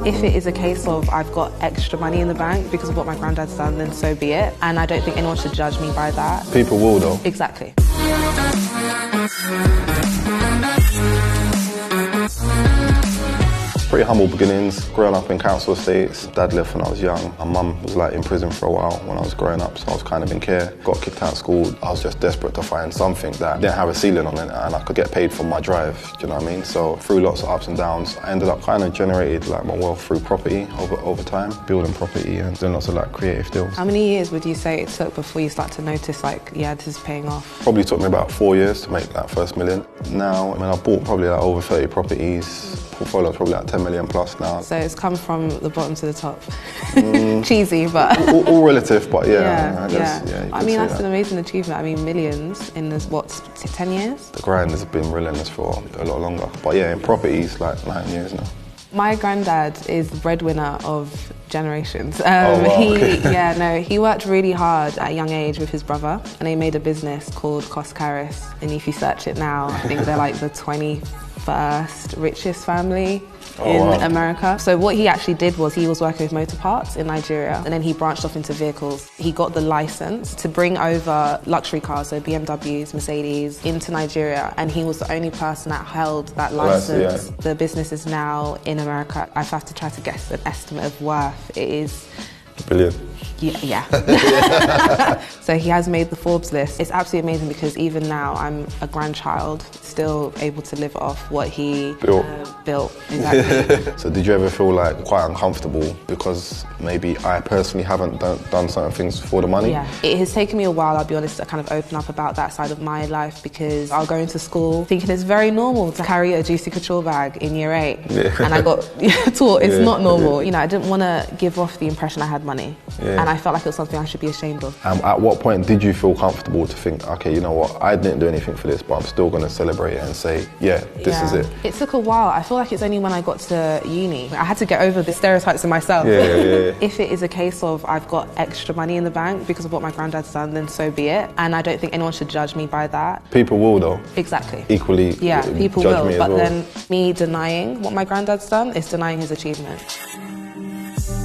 If it is a case of I've got extra money in the bank because of what my granddad's done, then so be it. And I don't think anyone should judge me by that. People will though. Exactly. Pretty humble beginnings, growing up in council estates. Dad left when I was young. My mum was in prison for a while when I was growing up, so I was kind of in care. Got kicked out of school. I was just desperate to find something that didn't have a ceiling on it and I could get paid for my drive, do you know what I mean? So through lots of ups and downs, I ended up kind of generated my wealth through property over time, building property and doing lots of creative deals. How many years would you say it took before you start to notice yeah, this is paying off? Probably took me about 4 years to make that first million. Now, I've bought probably over 30 properties. Portfolio's probably 10 million plus now. So it's come from the bottom to the top. Cheesy, but... all relative, but yeah. I mean, that's an amazing achievement. I mean, millions in 10 years? The grind has been relentless for a lot longer. But yeah, in properties, 9 years now. My granddad is the breadwinner of generations. Oh, wow. He worked really hard at a young age with his brother, and they made a business called Coscaris. And if you search it now, I think they're the 21st richest family in America. So what he actually did was he was working with motor parts in Nigeria, and then he branched off into vehicles. He got the license to bring over luxury cars, so BMWs, Mercedes, into Nigeria, and he was the only person that held that license. The business is now in America. I have to try to guess an estimate of worth. It is... $1 billion. Yeah. So he has made the Forbes list. It's absolutely amazing because even now I'm a grandchild, still able to live off what he built. Exactly. So did you ever feel quite uncomfortable because maybe I personally haven't done certain things for the money? Yeah. It has taken me a while, I'll be honest, to kind of open up about that side of my life because I'll go into school thinking it's very normal to carry a Juicy Couture bag in year 8. Yeah. And I got taught it's not normal. I didn't want to give off the impression I had money. Yeah. And I felt like it was something I should be ashamed of. At what point did you feel comfortable to think, okay, you know what, I didn't do anything for this, but I'm still going to celebrate it and say, yeah, this is it? It took a while. I feel like it's only when I got to uni. I had to get over the stereotypes in myself. Yeah. If it is a case of I've got extra money in the bank because of what my granddad's done, then so be it. And I don't think anyone should judge me by that. People will though. Exactly. Equally. Yeah, people will. Me but well. Then me denying what my granddad's done is denying his achievement.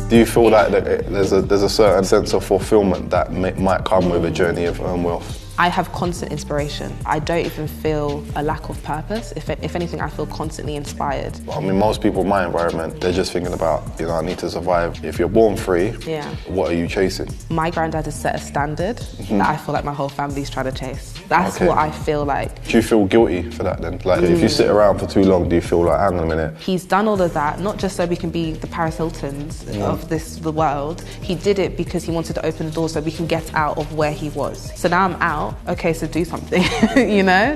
Do you feel like there's a certain sense of fulfillment that might come with a journey of wealth? I have constant inspiration. I don't even feel a lack of purpose. If anything, I feel constantly inspired. I mean, most people in my environment, they're just thinking about, I need to survive. If you're born free, what are you chasing? My granddad has set a standard that I feel like my whole family's trying to chase. That's what I feel like. Do you feel guilty for that then? If you sit around for too long, do you feel hang on a minute? He's done all of that, not just so we can be the Paris Hiltons of the world. He did it because he wanted to open the door so we can get out of where he was. So now I'm out. Okay, so do something,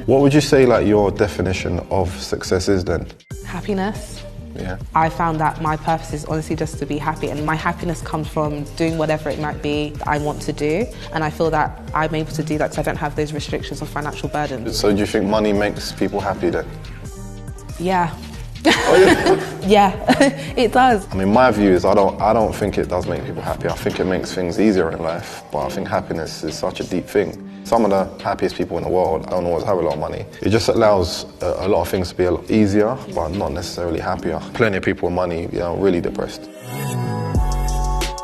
What would you say your definition of success is then? Happiness. Yeah. I found that my purpose is honestly just to be happy, and my happiness comes from doing whatever it might be that I want to do, and I feel that I'm able to do that because I don't have those restrictions of financial burdens. So do you think money makes people happy then? Yeah. Yeah, it does. I mean, my view is I don't think it does make people happy. I think it makes things easier in life, but I think happiness is such a deep thing. Some of the happiest people in the world don't always have a lot of money. It just allows a lot of things to be a lot easier, but not necessarily happier. Plenty of people with money, really depressed.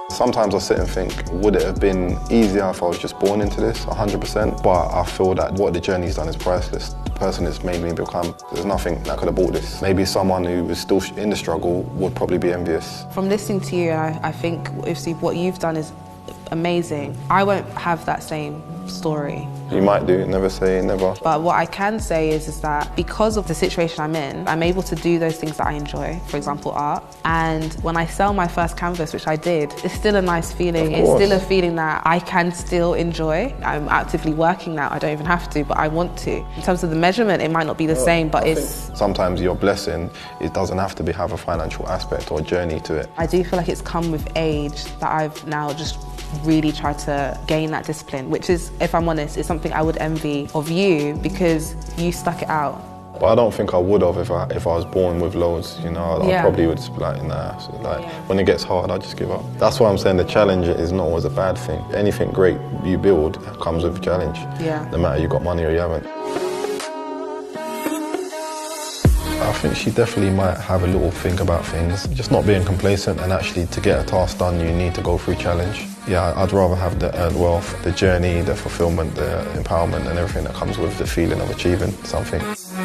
Sometimes I sit and think, would it have been easier if I was just born into this, 100%? But I feel that what the journey's done is priceless. The person it's made me become, there's nothing that could have bought this. Maybe someone who was still in the struggle would probably be envious. From listening to you, I think what you've done is amazing. I won't have that same story. You might do, never say never. But what I can say is that because of the situation I'm in, I'm able to do those things that I enjoy, for example, art. And when I sell my first canvas, which I did, it's still a nice feeling. It's still a feeling that I can still enjoy. I'm actively working now. I don't even have to, but I want to. In terms of the measurement, it might not be the same, but it's... Sometimes your blessing, it doesn't have to have a financial aspect or journey to it. I do feel like it's come with age that I've now just really tried to gain that discipline, which is, if I'm honest, is something I would envy of you because you stuck it out. But I don't think I would have if I was born with loads, I probably would just be like, nah. So when it gets hard, I just give up. That's why I'm saying the challenge is not always a bad thing. Anything great you build comes with a challenge. Yeah. No matter you got money or you haven't. I think she definitely might have a little think about things, just not being complacent, and actually to get a task done you need to go through challenge. Yeah, I'd rather have the earned wealth, the journey, the fulfillment, the empowerment and everything that comes with the feeling of achieving something.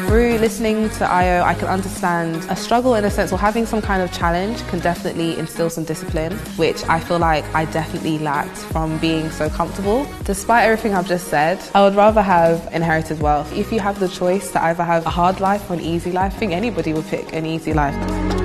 Through listening to Ayo, I can understand a struggle in a sense, or having some kind of challenge can definitely instill some discipline, which I feel like I definitely lacked from being so comfortable. Despite everything I've just said, I would rather have inherited wealth. If you have the choice to either have a hard life or an easy life, I think anybody would pick an easy life.